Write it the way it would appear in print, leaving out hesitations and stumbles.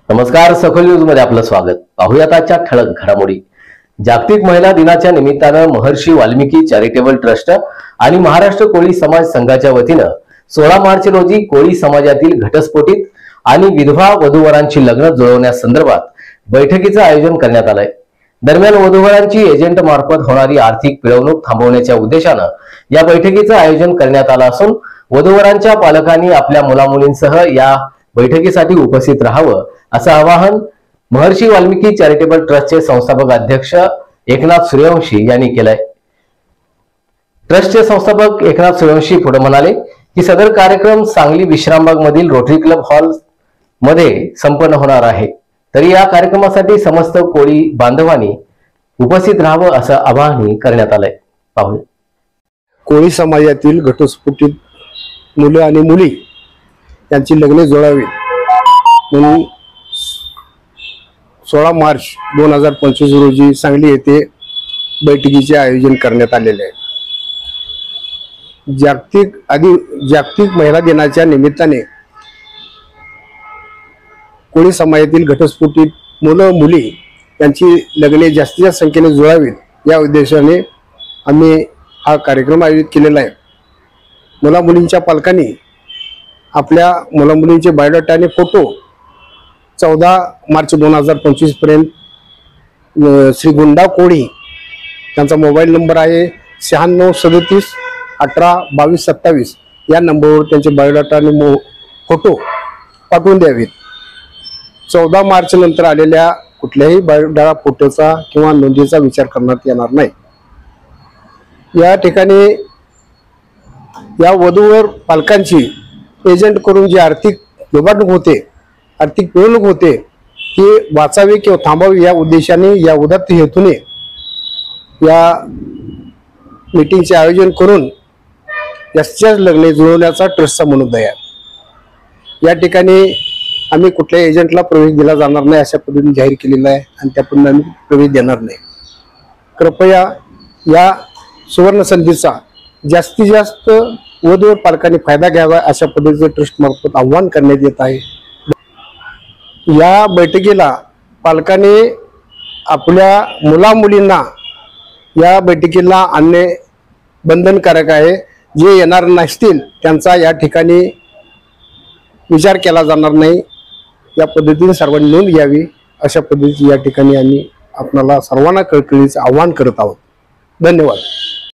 नमस्कार, सखोल न्यूज मध्ये आपलं स्वागत. पाहूयात आजच्या ठळक घडामोडी. जागतिक महिला दिनाच्या निमित्तानं महर्षी वाल्मिकी चॅरिटेबल ट्रस्ट आणि महाराष्ट्र कोळी समाज संघाच्या वतीनं 16 मार्च रोजी कोळी समाजातील घटस्फोटित आणि विधवा वधूवरांची लग्न जुळवण्यासंदर्भात बैठकीचं आयोजन करण्यात आलंय. दरम्यान वधूवरांची एजंट मार्फत होणारी आर्थिक पिळवणूक थांबवण्याच्या उद्देशानं या बैठकीचं आयोजन करण्यात आलं असून वधूवरांच्या पालकांनी आपल्या मुलामुलींसह या बैठकीसाठी उपस्थित राहावं असं आवाहन महर्षी वाल्मिकी चॅरिटेबल ट्रस्टचे संस्थापक अध्यक्ष एकनाथ सूर्यवंशी यांनी केलंय. ट्रस्टचे संस्थापक एकनाथ सूर्यवंशी पुढे म्हणाले की सदर कार्यक्रम सांगली विश्रामबाग मधील रोटरी क्लब हॉल मध्ये संपन्न होणार आहे. तरी या कार्यक्रमासाठी समस्त कोळी बांधवांनी उपस्थित राहावं असं आवाहन करण्यात आलंय. पाहूया. कोळी समाजातील घटस्फोटित मुलं आणि मुली यांची लग्ने जुळावी म्हणून 16 मार्च 2025 रोजी सांगली येथे बैठकीचे आयोजन करण्यात आलेले आहे. जागतिक महिला दिनाच्या निमित्ताने कोळी समाजातील घटस्फोटित मुलं मुली यांची लग्ने जास्तीत जास्त संख्येने जुळावीत या उद्देशाने आम्ही हा कार्यक्रम आयोजित केलेला आहे. मुला मुलींच्या पालकांनी आपल्या मुला मुलींचे बायोडाटा आणि फोटो 14 मार्च 2025 पर्यंत श्री गुंडा कोळी त्यांचा मोबाईल नंबर आहे 9637 18 22 27 या नंबरवर त्यांचे बायोडाटा आणि फोटो पाठवून द्यावेत. 14 मार्च नंतर आलेल्या कुठल्याही बायोडाटा फोटोचा किंवा नोंदीचा विचार करण्यात येणार नाही. या ठिकाणी या वधूवर पालकांची एजंट करून जी आर्थिक दुभावणूक होते, आर्थिक पिळवणूक होते ती वाचावी किंवा थांबावी या उद्देशाने, या उदात्त हेतूने या मीटिंगचे आयोजन करून जास्तीत लग्ने जुळवण्याचा ट्रस्टचा मनोदय आहे. या ठिकाणी आम्ही कुठल्याही एजंटला प्रवेश दिला जाणार नाही अशा पद्धतीने जाहीर केलेला आहे आणि त्या पद्धतीने आम्ही प्रवेश देणार नाही. कृपया या सुवर्ण संधीचा जास्तीत जास्त वधूवर पालकांनी फायदा घ्यावा अशा पद्धतीचे ट्रस्ट मार्फत आव्हान करण्यात येत आहे. या बैठकीला पालकांनी आपल्या मुला मुलींना या बैठकीला आणणे बंधनकारक आहे. जे येणार नसतील त्यांचा या ठिकाणी विचार केला जाणार नाही. या पद्धतीने सर्वांनी नोंद घ्यावी अशा पद्धतीने या ठिकाणी आम्ही आपल्याला सर्वांना कळकळीचे आव्हान करत आहोत. धन्यवाद.